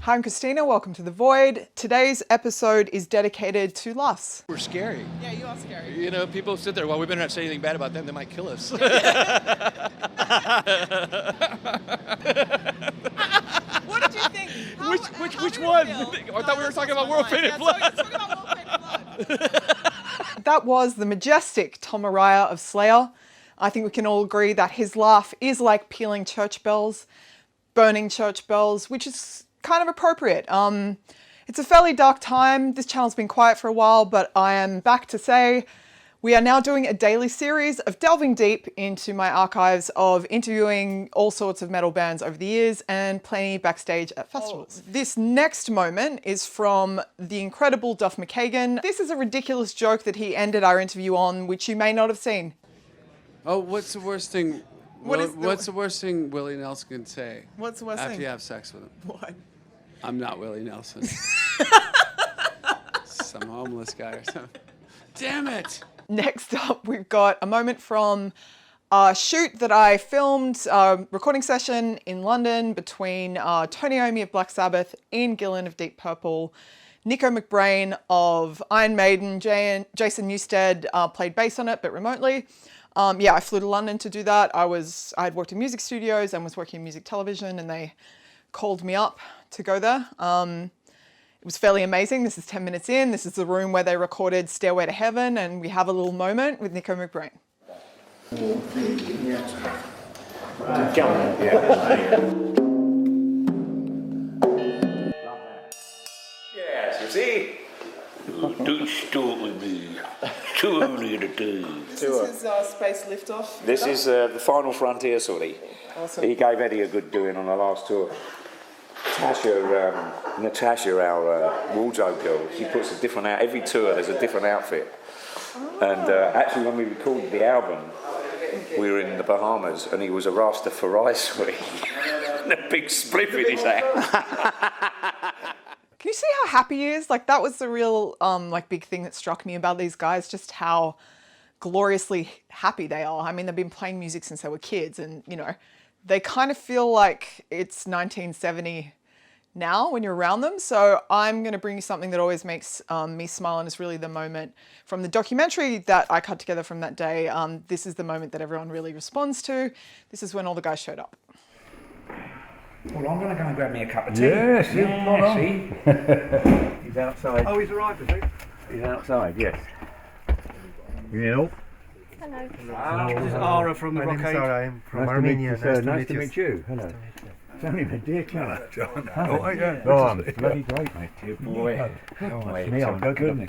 Hi, I'm Christina. Welcome to The Void. Today's episode is dedicated to laughs. We're scary. Yeah, you are scary. You know, people sit there, well, we better not say anything bad about them. They might kill us. What did you think? Which one? I thought we were talking about World Painted Blood. That was the majestic Tom Araya of Slayer. I think we can all agree that his laugh is like peeling church bells, burning church bells, which is kind of appropriate. It's a fairly dark time. This channel's been quiet for a while, but I am back to say we are now doing a daily series of delving deep into my archives of interviewing all sorts of metal bands over the years and plenty backstage at festivals. This next moment is from the incredible Duff McKagan. This is a ridiculous joke that he ended our interview on, which you may not have seen. Oh, what's the worst thing? What's the worst thing Willie Nelson can say? What's the worst after thing? you have sex with him? What? I'm not Willie Nelson. Some homeless guy or something. Damn it! Next up, we've got a moment from a shoot that I filmed, a recording session in London between Tony Iommi of Black Sabbath, Ian Gillan of Deep Purple, Nikko McBrain of Iron Maiden, Jason Newsted played bass on it, but remotely. Yeah, I flew to London to do that. I had worked in music studios and was working in music television, and they called me up to go there. It was fairly amazing. This is 10 minutes in. This is the room where they recorded Stairway to Heaven, and we have a little moment with Nikko McBrain. Yes, you see? Don't start with me. Too early to do. This is his space liftoff. This is the final frontier, sorry. Awesome. He gave Eddie a good doing on the last tour. Natasha, our wardrobe girl, she puts a different out. Every tour, there's a different outfit. Oh. And actually, when we recorded the album, we were in the Bahamas, and he was a Rastafari and a big spliff in his hand. Can you see how happy he is? Like, that was the real big thing that struck me about these guys, just how gloriously happy they are. I mean, they've been playing music since they were kids, and you know, they kind of feel like it's 1970 now when you're around them. So I'm going to bring you something that always makes me smile, and is really the moment from the documentary that I cut together from that day. This is the moment that everyone really responds to. This is when all the guys showed up. Well, I'm going to go and grab me a cup of tea. Yes, see? He's outside. Oh, he's arrived, is he? He's outside, yes. You know? Hello. This is Ara from the Rockade. I'm from Armenia. Nice to meet you. Hello. Tony, my dear John. John. Oh, yeah. I'm bloody great, mate. Dear boy. Me, I'll go to the...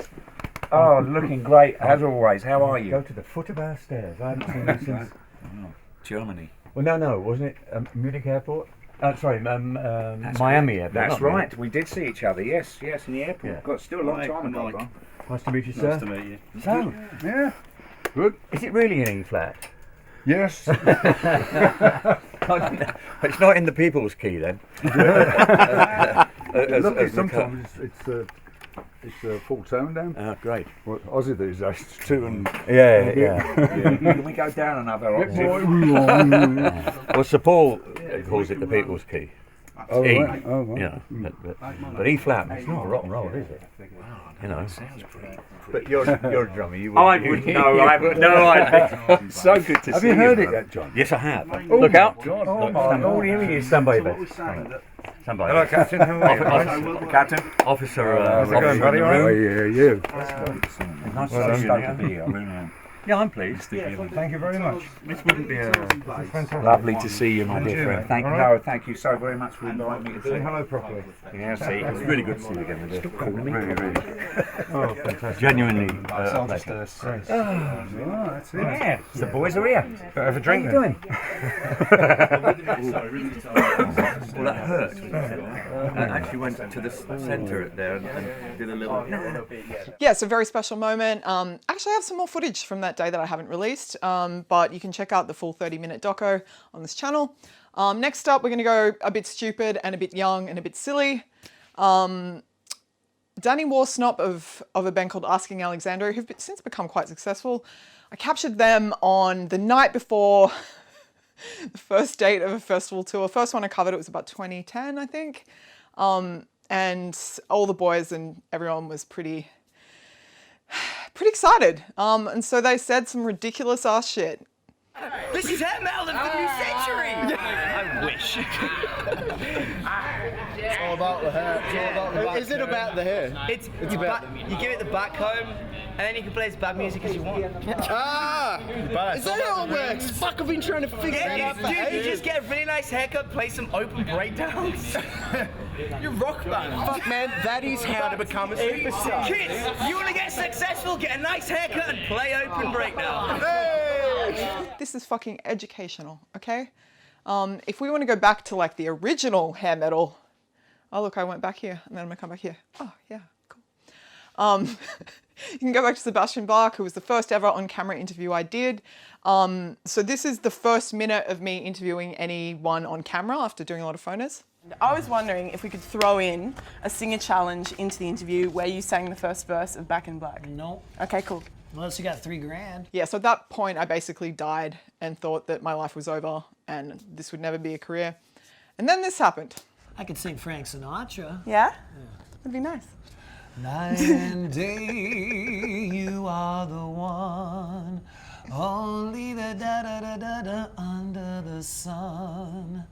Oh, looking great, as always. How are you? Go to the foot of our stairs. I haven't seen you since... Germany. Well, no, wasn't it Munich Airport? Miami Airport. That's right. We did see each other, yes, in the airport. Yeah. Got still a long time ago. Nice to meet you, sir. Nice to meet you. So, Yeah. Good. is it really an E-flat? Yes. It's not in the people's key, then. Look, sometimes it's a full tone down. Oh, great. Well, Aussie these days, it's 2 and... Yeah. Can we go down another octave? Well, Sir Paul calls it the people's key. Oh, E, right. Oh, right. you know, but E-flat, it's not rock and roll, is it? You know. Sounds pretty. But you're a drummer. You I wouldn't know. I would no idea. So good to see you. Have you heard it yet, John? Yes, I have. Look out! God. Oh my God! Stand by, Ben. Stand by. Hello, Captain. How are you? Captain. Officer. How's it going, buddy? in the Oh, room. yeah, you. Nice Well to done. be here. I really am. Yeah, I'm pleased. Thank you very much. This wouldn't be a Fantastic. Lovely to see you, my dear friend. Thank you. All right. No, thank you so very much for inviting me to Say see. hello properly. Yeah, see. It's really good to see you again. Stop calling me. Really. Oh, fantastic. Genuinely. I'll just say. Oh, that's it. Yeah, the boys are here. Have a drink How then. you Well, that hurt. I actually went to the centre there and did a little. Yeah, it's a very special moment. Actually, I have some more footage from that day that I haven't released, but you can check out the full 30-minute doco on this channel. Next up, we're going to go a bit stupid and a bit young and a bit silly. Danny Warsnop of a band called Asking Alexandria, who've since become quite successful. I captured them on the night before the first date of a festival tour. First one I covered, it was about 2010, I think. And all the boys and everyone was pretty excited. And so they said some ridiculous ass shit. This is hair metal of the new century! I wish. It's all about the hair. It's all about the back. Is it about the hair? You give it the back comb, and then you can play as bad music as you want. Is that how it works? Fuck, I've been trying to figure it out. Dude, you just get a really nice haircut, play some open breakdowns. You're rock band. Fuck, man, that is how to become a superstar. Kids, you want to get successful, get a nice haircut and play open breakdowns. This is fucking educational, okay? If we want to go back to like the original hair metal, oh look, I went back here and then I'm gonna come back here. Oh yeah, cool. You can go back to Sebastian Bach, who was the first ever on-camera interview I did. So this is the first minute of me interviewing anyone on camera after doing a lot of phoners. I was wondering if we could throw in a singer challenge into the interview where you sang the first verse of Back in Black. No. Okay, cool. Unless you got $3,000. Yeah, so at that point I basically died and thought that my life was over and this would never be a career. And then this happened. I could sing Frank Sinatra. Yeah? That'd be nice. Night and day, you are the one. Only the da-da-da-da-da under the sun.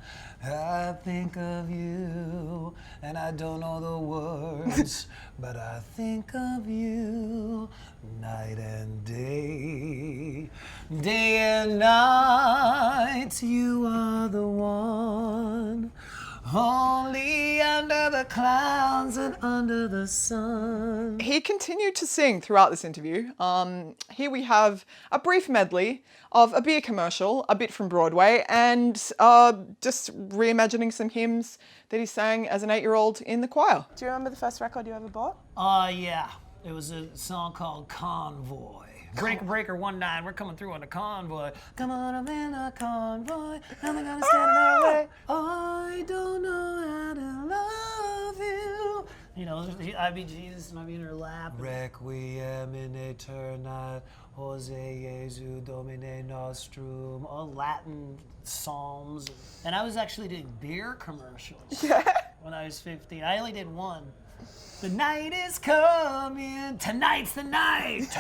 I think of you, and I don't know the words, but I think of you night and day. Day and night, you are the one. Only under the clouds and under the sun. He continued to sing throughout this interview. Here we have a brief medley of a beer commercial, a bit from Broadway, and just reimagining some hymns that he sang as an 8-year-old in the choir. Do you remember the first record you ever bought? Yeah. It was a song called Convoy. Breaker 19, we're coming through on a convoy. Come on, I'm in a convoy. Nothing gonna stand in our way. I don't know how to love you. You know, I be Jesus might be in her lap. Requiem in aeterna, Jose Jesu Domine Nostrum. All Latin psalms. And I was actually doing beer commercials when I was 15. I only did one. The night is coming. Tonight's the night.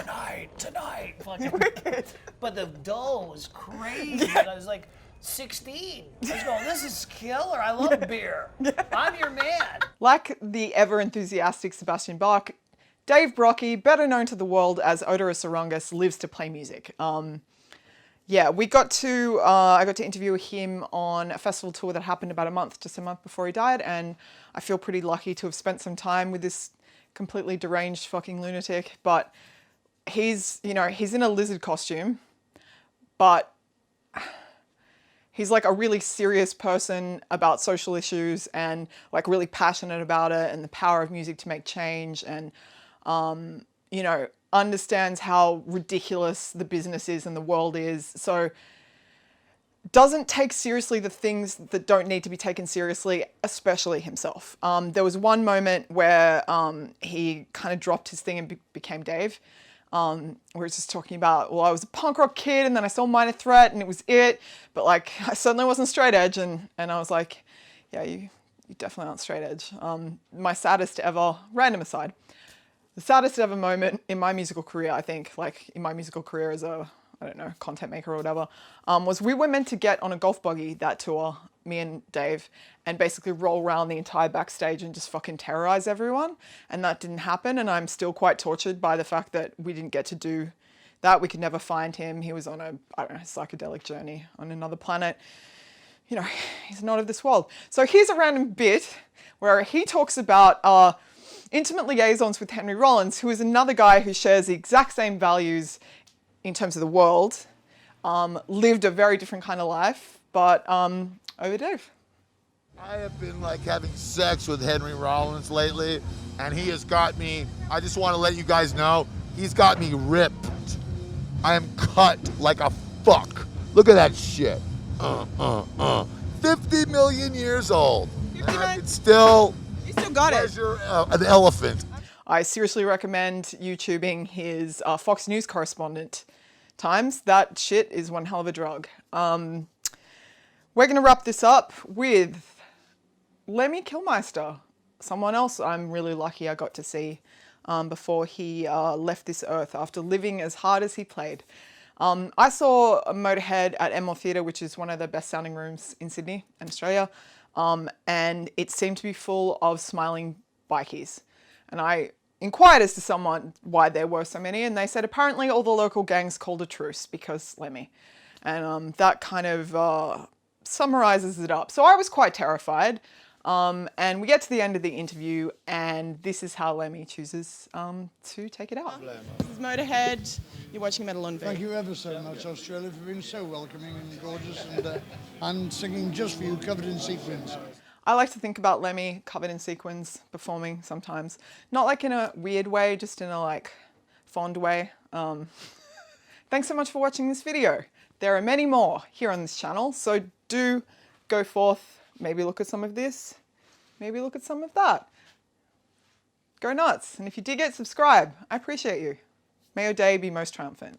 Tonight. Fucking wicked. But the dough was crazy. I was like 16. I was going, this is killer. I love beer. I'm your man. Like the ever-enthusiastic Sebastian Bach, Dave Brockie, better known to the world as Oderus Urungus, lives to play music. Yeah, I got to interview him on a festival tour that happened about just a month before he died, and I feel pretty lucky to have spent some time with this completely deranged fucking lunatic. But he's in a lizard costume, but he's like a really serious person about social issues and like really passionate about it and the power of music to make change, and understands how ridiculous the business is and the world is. So doesn't take seriously the things that don't need to be taken seriously, especially himself. There was one moment where he kind of dropped his thing and became Dave, where he's just talking about, well, I was a punk rock kid and then I saw Minor Threat and it was it, but like I certainly wasn't straight edge, and I was like, yeah, you definitely aren't straight edge. My saddest ever, random aside, the saddest ever moment in my musical career, I think, like in my musical career as a, I don't know, content maker or whatever, was we were meant to get on a golf buggy that tour, me and Dave, and basically roll around the entire backstage and just fucking terrorize everyone. And that didn't happen. And I'm still quite tortured by the fact that we didn't get to do that. We could never find him. He was on a, psychedelic journey on another planet. He's not of this world. So here's a random bit where he talks about intimate liaisons with Henry Rollins, who is another guy who shares the exact same values in terms of the world, lived a very different kind of life, but over Dave. I have been like having sex with Henry Rollins lately, and he has got me, I just want to let you guys know, he's got me ripped. I am cut like a fuck. Look at that shit. 50 million years old. And it's still... You still got it. An elephant. I seriously recommend YouTubing his Fox News correspondent times. That shit is one hell of a drug. We're going to wrap this up with Lemmy Kilmister, someone else I'm really lucky I got to see before he left this earth after living as hard as he played. I saw Motorhead at Enmore Theatre, which is one of the best sounding rooms in Sydney and Australia, and it seemed to be full of smiling bikies. And I inquired as to someone why there were so many, and they said apparently all the local gangs called a truce because Lemmy. And that kind of summarizes it up. So I was quite terrified. And we get to the end of the interview, and this is how Lemmy chooses to take it out. This is Motorhead. You're watching Metal on V. Thank you ever so much, Australia, for being so welcoming and gorgeous and singing just for you, covered in sequins. I like to think about Lemmy covered in sequins performing sometimes. Not like in a weird way, just in a like fond way. Thanks so much for watching this video. There are many more here on this channel, so do go forth, maybe look at some of this, maybe look at some of that. Go nuts, and if you dig it, subscribe. I appreciate you. May your day be most triumphant.